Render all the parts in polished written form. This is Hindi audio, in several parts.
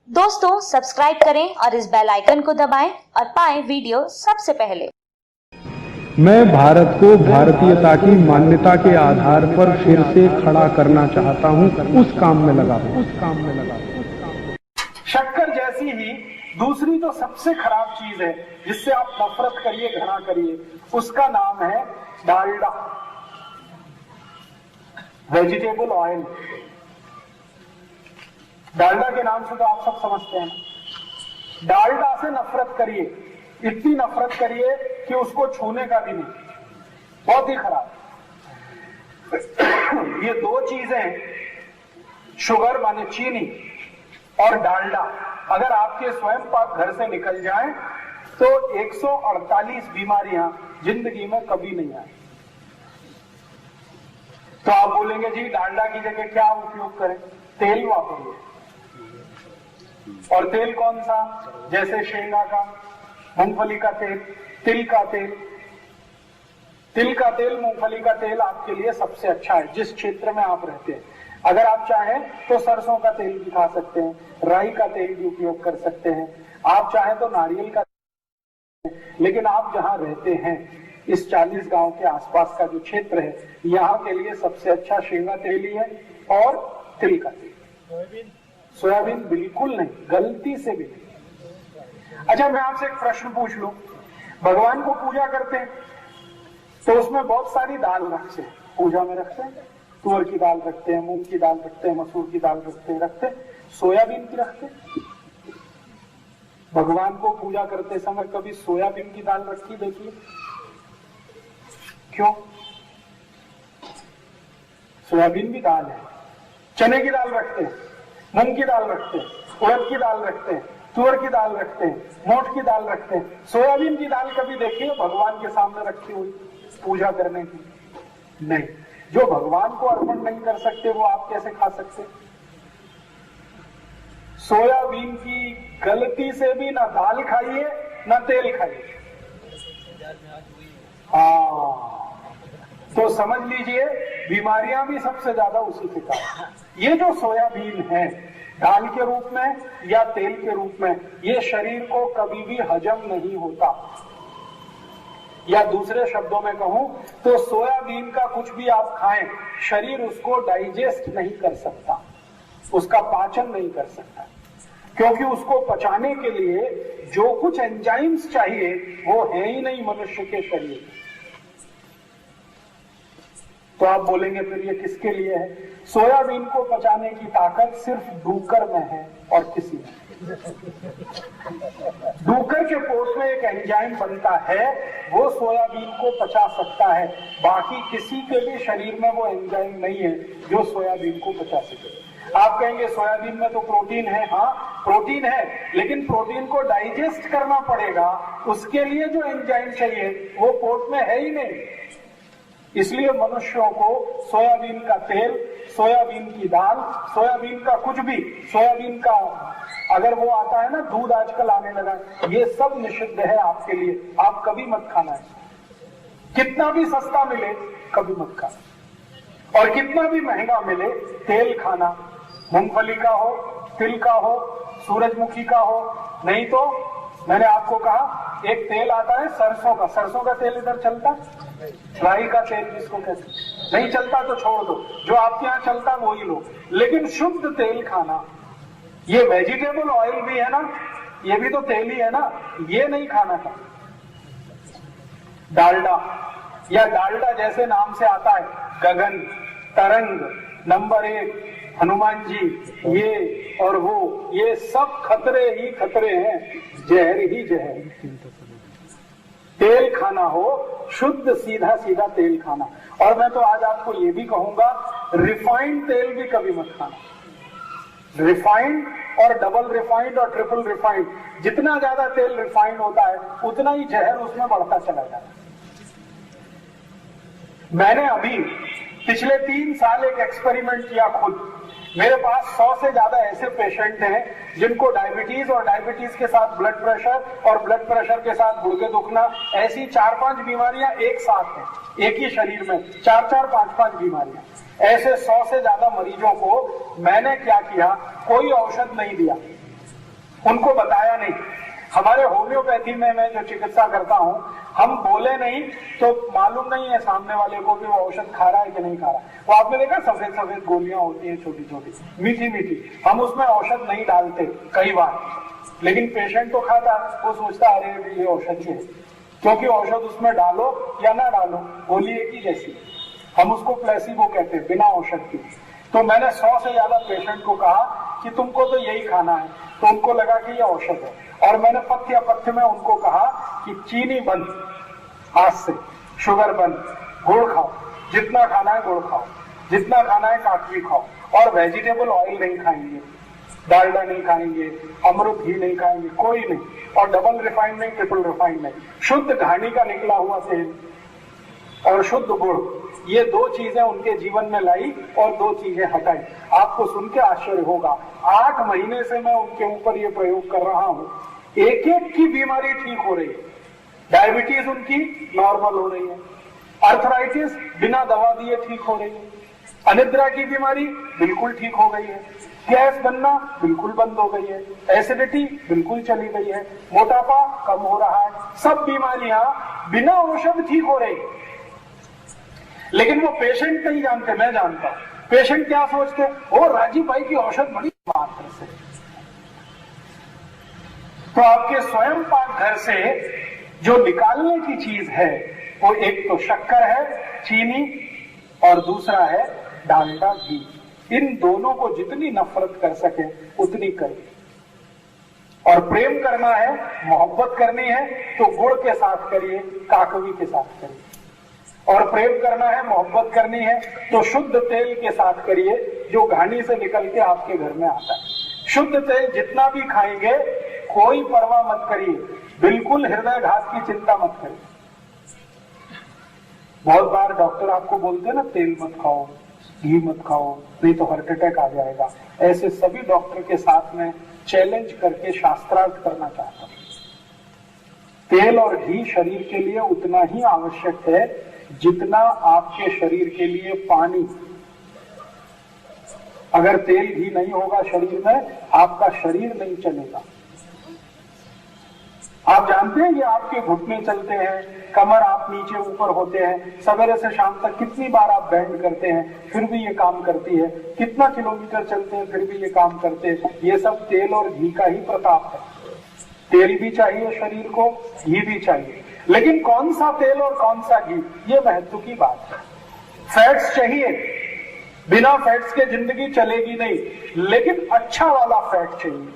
दोस्तों सब्सक्राइब करें और इस बेल आइकन को दबाएं और पाएं वीडियो सबसे पहले। मैं भारत को भारतीयता की मान्यता के आधार पर फिर से खड़ा करना चाहता हूं, उस काम में लगा हूं। शक्कर जैसी ही दूसरी जो सबसे खराब चीज है जिससे आप नफरत करिए, घृणा करिए, उसका नाम है डालडा, वेजिटेबल ऑयल। डालडा के नाम से तो आप सब समझते हैं। डालडा से नफरत करिए, इतनी नफरत करिए कि उसको छूने का भी नहीं, बहुत ही खराब। ये दो चीजें, शुगर माने चीनी और डालडा, अगर आपके स्वयं पाक घर से निकल जाएं तो 148 बीमारियां जिंदगी में कभी नहीं आए। तो आप बोलेंगे जी डालडा की जगह क्या उपयोग करें? तेल वापरिए। और तेल कौन सा? जैसे शेंगा का, मूंगफली का तेल, तिल का तेल। तिल का तेल, मूंगफली का तेल आपके लिए सबसे अच्छा है जिस क्षेत्र में आप रहते हैं। अगर आप चाहें तो सरसों का तेल भी खा सकते हैं, राई का तेल भी उपयोग कर सकते हैं, आप चाहें तो नारियल का तेल। लेकिन आप जहां रहते हैं, इस 40 गांव के आसपास का जो क्षेत्र है, यहाँ के लिए सबसे अच्छा शेंगा तेल ही है और तिल का तेल। सोयाबीन बिल्कुल नहीं, गलती से भी नहीं। अच्छा, मैं आपसे एक प्रश्न पूछ लूं। भगवान को पूजा करते हैं तो उसमें बहुत सारी दाल रखते हैं, पूजा में रखते हैं। तुअर की दाल रखते हैं, मूंग की दाल रखते हैं, मसूर की दाल रखते हैं, सोयाबीन की रखते हैं। भगवान को पूजा करते समय कभी सोयाबीन की दाल रखी देखिए? क्यों? सोयाबीन भी दाल है। चने की दाल रखते हैं, मूंग की दाल रखते हैं, उड़द की दाल रखते हैं, तुअर की दाल रखते हैं, मोठ की दाल रखते हैं। सोयाबीन की दाल कभी देखिए भगवान के सामने रखी हुई पूजा करने की? नहीं। जो भगवान को अर्पण नहीं कर सकते वो आप कैसे खा सकते? सोयाबीन की गलती से भी ना दाल खाइए ना तेल खाइए। तो समझ लीजिए बीमारियां भी सबसे ज्यादा उसी के कारण। ये जो सोयाबीन है, दाल के रूप में या तेल के रूप में, ये शरीर को कभी भी हजम नहीं होता। या दूसरे शब्दों में कहूं तो सोयाबीन का कुछ भी आप खाएं, शरीर उसको डाइजेस्ट नहीं कर सकता, उसका पाचन नहीं कर सकता, क्योंकि उसको पचाने के लिए जो कुछ एंजाइम्स चाहिए वो है ही नहीं मनुष्य के शरीर में। तो आप बोलेंगे फिर ये किसके लिए है? सोयाबीन को पचाने की ताकत सिर्फ डूकर में है और किसी में। डूकर के पोट में एक एंजाइम बनता है, वो सोयाबीन को पचा सकता है। बाकी किसी के भी शरीर में वो एंजाइम नहीं है जो सोयाबीन को पचा सके। आप कहेंगे सोयाबीन में तो प्रोटीन है। हाँ, प्रोटीन है, लेकिन प्रोटीन को डाइजेस्ट करना पड़ेगा, उसके लिए जो एंजाइम चाहिए वो पोट में है ही नहीं। इसलिए मनुष्यों को सोयाबीन का तेल, सोयाबीन की दाल, सोयाबीन का कुछ भी, सोयाबीन का अगर वो आता है ना दूध आजकल आने लगा, ये सब निषिद्ध है आपके लिए। आप कभी मत खाना है, कितना भी सस्ता मिले कभी मत खाना, और कितना भी महंगा मिले तेल खाना, मूंगफली का हो, तिल का हो, सूरजमुखी का हो। नहीं तो मैंने आपको कहा एक तेल आता है सरसों का, सरसों का तेल इधर चलता, राई का तेल जिसको कहते, नहीं चलता तो छोड़ दो, जो आपके यहाँ चलता वही लो। लेकिन शुद्ध तेल खाना, ये वेजिटेबल ऑयल भी है ना, ये भी तो तेल ही है ना, ये नहीं खाना था। डालडा, या डालडा जैसे नाम से आता है, गगन, तरंग, नंबर 1, हनुमान जी, ये और वो, ये सब खतरे ही खतरे हैं, जहर ही जहर। तेल खाना हो शुद्ध, सीधा सीधा तेल खाना। और मैं तो आज आपको ये भी कहूंगा, रिफाइंड तेल भी कभी मत खाना। रिफाइंड और डबल रिफाइंड और ट्रिपल रिफाइंड, जितना ज्यादा तेल रिफाइंड होता है उतना ही जहर उसमें बढ़ता चला जाता है। मैंने अभी पिछले 3 साल एक एक्सपेरिमेंट किया खुद। मेरे पास 100 से ज्यादा ऐसे पेशेंट हैं जिनको डायबिटीज और डायबिटीज के साथ ब्लड प्रेशर और ब्लड प्रेशर के साथ गुर्दे दुखना, ऐसी 4-5 बीमारियां एक साथ हैं एक ही शरीर में, 4-4, 5-5 बीमारियां। ऐसे 100 से ज्यादा मरीजों को मैंने क्या किया, कोई औषध नहीं दिया, उनको बताया नहीं। हमारे होम्योपैथी में मैं जो चिकित्सा करता हूं, हम बोले नहीं तो मालूम नहीं है सामने वाले को कि वो औषध खा रहा है कि नहीं खा रहा है। वो आपने देखा सफेद सफेद गोलियां होती हैं छोटी छोटी, मीठी मीठी, हम उसमें औषध नहीं डालते कई बार, लेकिन पेशेंट तो खाता, वो सोचता अरे ये औषधि है, क्योंकि औषध उसमें डालो या ना डालो गोली एक ही जैसी। हम उसको प्लेसिबो कहते हैं, बिना औषध की। तो मैंने 100 से ज्यादा पेशेंट को कहा कि तुमको तो यही खाना है, तो उनको लगा कि ये औषध है। और मैंने पथ्य अपथ्य में उनको कहा कि चीनी बंद, आज से शुगर बंद, गुड़ खाओ, जितना खाना है गुड़ खाओ, जितना खाना है काकवी खाओ, और वेजिटेबल ऑयल नहीं खाएंगे, डालडा नहीं खाएंगे, अमृत घी नहीं खाएंगे, कोई नहीं, और डबल रिफाइंड नहीं, ट्रिपल रिफाइंड नहीं, शुद्ध घानी का निकला हुआ तेल और शुद्ध गुड़, ये 2 चीजें उनके जीवन में लाई और 2 चीजें हटाई। आपको सुन के आश्चर्य होगा, 8 महीने से मैं उनके ऊपर ये प्रयोग कर रहा हूं, एक एक की बीमारी ठीक हो रही है। डायबिटीज उनकी नॉर्मल हो रही है, अर्थराइटिस बिना दवा दिए ठीक हो रही है, अनिद्रा की बीमारी बिल्कुल ठीक हो गई है, गैस बनना बिल्कुल बंद हो गई है, एसिडिटी बिल्कुल चली गई है, मोटापा कम हो रहा है, सब बीमारियां बिना औषध ठीक हो रही। लेकिन वो पेशेंट नहीं जानते, मैं जानता हूं। पेशेंट क्या सोचते, ओ राजीव भाई की औषध बड़ी मात्र से। तो आपके स्वयं पाक घर से जो निकालने की चीज है, वो एक तो शक्कर है, चीनी, और दूसरा है डालडा, घी। इन दोनों को जितनी नफरत कर सके उतनी करिए। और प्रेम करना है, मोहब्बत करनी है तो गुड़ के साथ करिए, काकवी के साथ करिए। और प्रेम करना है, मोहब्बत करनी है तो शुद्ध तेल के साथ करिए, जो घानी से निकल के आपके घर में आता है। शुद्ध तेल जितना भी खाएंगे कोई परवाह मत करिए, बिल्कुल हृदय घात की चिंता मत करिए। बहुत बार डॉक्टर आपको बोलते हैं ना, तेल मत खाओ, घी मत खाओ, नहीं तो हार्ट अटैक आ जाएगा। ऐसे सभी डॉक्टर के साथ में चैलेंज करके शास्त्रार्थ करना चाहता हूं। तेल और घी शरीर के लिए उतना ही आवश्यक है जितना आपके शरीर के लिए पानी। अगर तेल घी नहीं होगा शरीर में, आपका शरीर नहीं चलेगा। आप जानते हैं कि आपके घुटने चलते हैं, कमर आप नीचे ऊपर होते हैं, सवेरे से शाम तक कितनी बार आप बैंड करते हैं फिर भी ये काम करती है, कितना किलोमीटर चलते हैं फिर भी ये काम करते हैं। ये सब तेल और घी का ही प्रताप है। तेल भी चाहिए शरीर को, घी भी चाहिए, लेकिन कौन सा तेल और कौन सा घी, ये महत्व की बात है। फैट्स चाहिए, बिना फैट्स के जिंदगी चलेगी नहीं, लेकिन अच्छा वाला फैट चाहिए,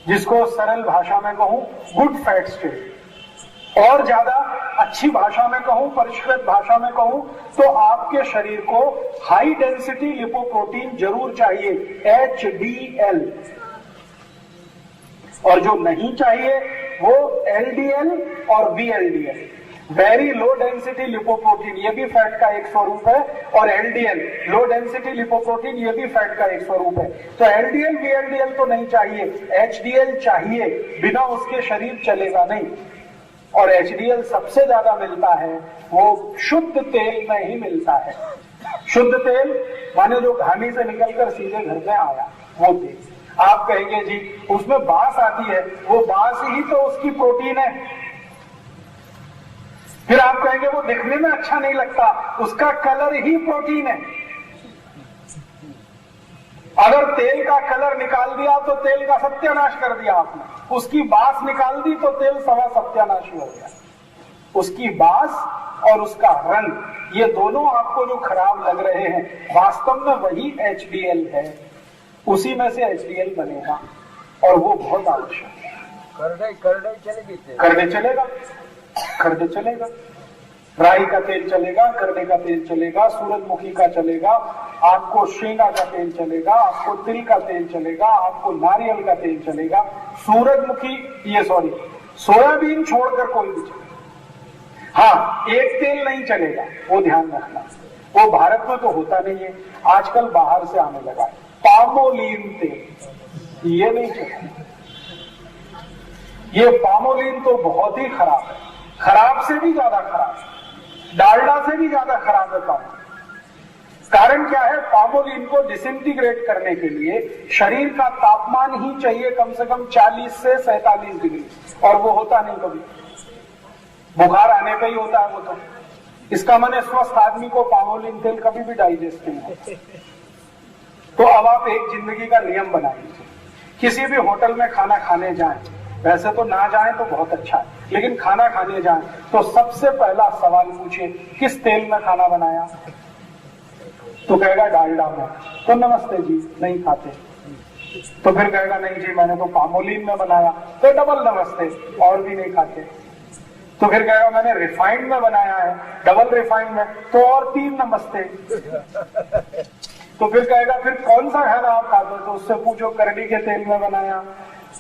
जिसको सरल भाषा में कहूं गुड फैट्स चाहिए। और ज्यादा अच्छी भाषा में कहूं, परिष्कृत भाषा में कहूं तो आपके शरीर को हाई डेंसिटी लिपोप्रोटीन जरूर चाहिए, HDL। और जो नहीं चाहिए वो LDL और VLDL, very low density lipoprotein, ये भी फैट का एक स्वरूप है, और LDL लो डेंसिटी लिपोप्रोटीन, ये भी फैट का एक स्वरूप है। तो LDL VLDL तो नहीं चाहिए, HDL चाहिए, बिना उसके शरीर चलेगा नहीं। और HDL सबसे ज्यादा मिलता है वो शुद्ध तेल में ही मिलता है। शुद्ध तेल माने जो घानी से निकलकर सीधे घर में आया वो तेल। आप कहेंगे जी उसमें बास आती है, वो बास ही तो उसकी प्रोटीन है। फिर आप कहेंगे वो दिखने में अच्छा नहीं लगता, उसका कलर ही प्रोटीन है। अगर तेल का कलर निकाल दिया तो तेल का सत्यानाश कर दिया आपने, उसकी बास निकाल दी तो तेल सवा सत्यानाश हो गया। उसकी बास और उसका रंग, ये दोनों आपको जो खराब लग रहे हैं, वास्तव में वही HDL है, उसी में से HDL बनेगा, और वो बहुत आवश्यक है। करने चलेगा, खरडे चलेगा, राई का तेल चलेगा, करने का तेल चलेगा, सूरजमुखी का चलेगा, आपको शेंगा का तेल चलेगा, आपको तिल का तेल चलेगा, आपको नारियल का तेल चलेगा, सोयाबीन छोड़कर कोई भी चलेगा। हाँ, एक तेल नहीं चलेगा, वो ध्यान रखना, वो भारत में तो होता नहीं है, आजकल बाहर से आने लगा है, पामोलिन तेल, ये नहीं चलेगा। ये पामोलिन तो बहुत ही खराब है, खराब से भी ज्यादा खराब, डालडा से भी ज्यादा खराब है पामोलिन। कारण क्या है, पामोलिन को डिसइंटीग्रेट करने के लिए शरीर का तापमान ही चाहिए कम से कम 40 से 47 डिग्री, और वो होता नहीं कभी, बुखार आने पे ही होता है वो तो। इसका माने स्वस्थ आदमी को पामोलिन तेल कभी भी डाइजेस्ट नहीं होता। तो अब आप एक जिंदगी का नियम बना लीजिए, किसी भी होटल में खाना खाने जाएं, वैसे तो ना जाएं तो बहुत अच्छा है, लेकिन खाना खाने जाएं तो सबसे पहला सवाल पूछिए किस तेल में खाना बनाया, तो कहेगा डालडा में, तो नमस्ते जी नहीं खाते। तो फिर कहेगा नहीं जी मैंने तो पामोलिन में बनाया, तो डबल नमस्ते, और भी नहीं खाते। तो फिर कहेगा मैंने रिफाइंड में बनाया है, डबल रिफाइंड में, तो और 3 नमस्ते। तो फिर कहेगा फिर कौन सा खाना आप खाते हो, तो उससे पूछो करड़ी के तेल में बनाया,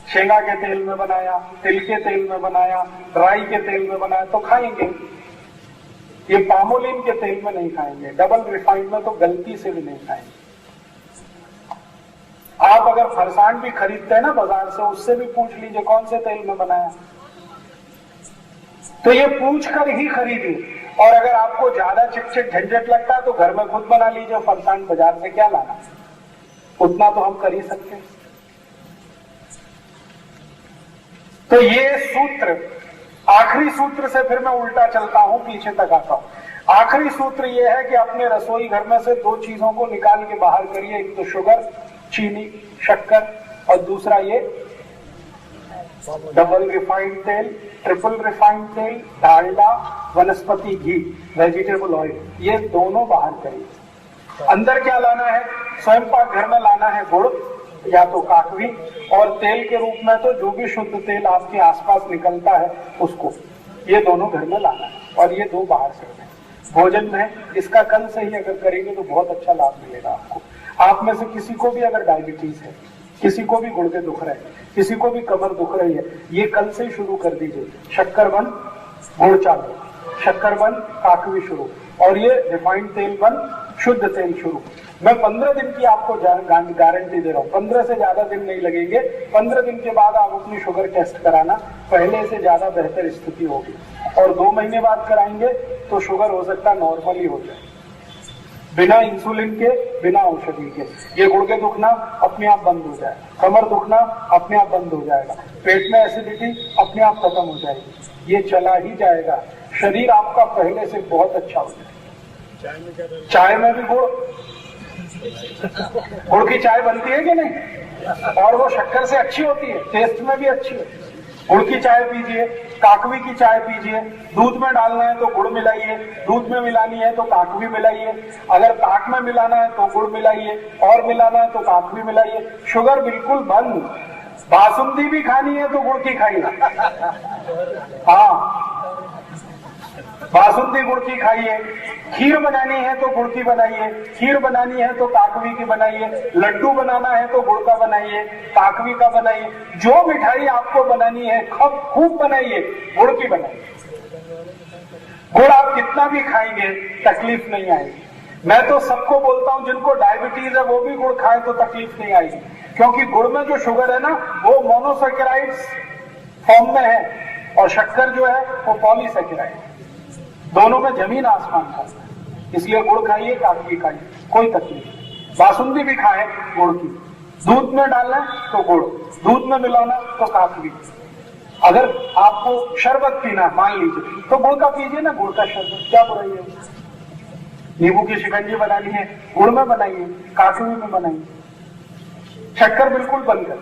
शेंगा के तेल में बनाया, तिल के तेल में बनाया, राई के तेल में बनाया, तो खाएंगे। ये पामोलिन के तेल में नहीं खाएंगे, डबल रिफाइंड में तो गलती से भी नहीं खाएंगे। आप अगर फरसान भी खरीदते हैं ना बाजार से, उससे भी पूछ लीजिए कौन से तेल में बनाया, तो ये पूछ कर ही खरीदिए। और अगर आपको ज्यादा चिटचिट झंझट लगता है तो घर में खुद बना लीजिए, फरसान बाजार से क्या लाना, उतना तो हम कर ही सकते हैं। तो ये सूत्र, आखिरी सूत्र से फिर मैं उल्टा चलता हूं, पीछे तक आता हूं। आखिरी सूत्र ये है कि अपने रसोई घर में से 2 चीजों को निकाल के बाहर करिए, एक तो शुगर, चीनी, शक्कर, और दूसरा ये डबल रिफाइंड तेल, ट्रिपल रिफाइंड तेल, डालडा, वनस्पति घी, वेजिटेबल ऑयल, ये दोनों बाहर करिए। अंदर क्या लाना है, स्वयं पाक घर में लाना है गुड़ या तो काकवी, और तेल के रूप में तो जो भी शुद्ध तेल आपके आसपास निकलता है उसको, ये दोनों घर में लाना है, और ये 2 बाहर करना है। भोजन में इसका कल से ही अगर करेंगे तो बहुत अच्छा लाभ मिलेगा आपको। आप में से किसी को भी अगर डायबिटीज है, किसी को भी गुर्दे दुख रहे हैं, किसी को भी कमर दुख रही है, ये कल से ही शुरू कर दीजिए। शक्कर बंद, गुड़ चालू, शक्कर बंद, काकवी शुरू, और ये रिफाइंड तेल बंद, शुद्ध तेल शुरू। मैं 15 दिन की आपको गारंटी दे रहा हूँ, 15 से ज्यादा दिन नहीं लगेंगे। 15 दिन के बाद आप अपनी शुगर टेस्ट कराना, पहले से ज्यादा बेहतर स्थिति होगी। और 2 महीने बाद कराएंगे तो शुगर हो सकता है नॉर्मल ही हो जाए, बिना इंसुलिन के, बिना औषधि के। ये गुर्दे दुखना अपने आप बंद हो जाएगा, कमर दुखना अपने आप बंद हो जाएगा, पेट में एसिडिटी अपने आप खत्म हो जाएगी, ये चला ही जाएगा। शरीर आपका पहले से बहुत अच्छा हो जाएगा। चाय में भी गुड़ की चाय बनती है कि नहीं, और वो शक्कर से अच्छी होती है, टेस्ट में भी अच्छी है। गुड़ की चाय पीजिए, काकवी की चाय पीजिए, दूध में डालना है तो गुड़ मिलाइए, दूध में मिलानी है तो काकवी मिलाइए, अगर ताक में मिलाना है तो गुड़ मिलाइए, और मिलाना है तो काकवी मिलाइए। शुगर बिल्कुल बंद। बासुंदी भी खानी है तो गुड़ की खाइए, हाँ बासुंदी गुड़ की खाइए। खीर बनानी है तो गुड़ की बनाइए, खीर बनानी है तो काकवी की बनाइए, लड्डू बनाना है तो गुड़ का बनाइए, काकवी का बनाइए। जो मिठाई आपको बनानी है खूब बनाइए, गुड़ की बनाइए। गुड़ आप कितना भी खाएंगे तकलीफ नहीं आएगी। मैं तो सबको बोलता हूं जिनको डायबिटीज है वो भी गुड़ खाए तो तकलीफ नहीं आएगी, क्योंकि गुड़ में जो शुगर है ना वो मोनोसैकेराइड्स फॉर्म में है, और शक्कर जो है वो पॉलीसैकेराइड, दोनों में जमीन आसमान का। इसलिए गुड़ खाइए, काकवी खाइए, कोई तकलीफ नहीं। बासुंदी भी खाए गुड़ की, दूध में डालना तो गुड़, दूध में मिलाना तो काकवी। अगर आपको शरबत पीना मान लीजिए तो गुड़ का पीजिए ना, गुड़ का शरबत, क्या बुराई है। नींबू की शिकंजी बनानी है गुड़ में बनाइए, काकवी में बनाइए। शक्कर बिल्कुल बंद कर,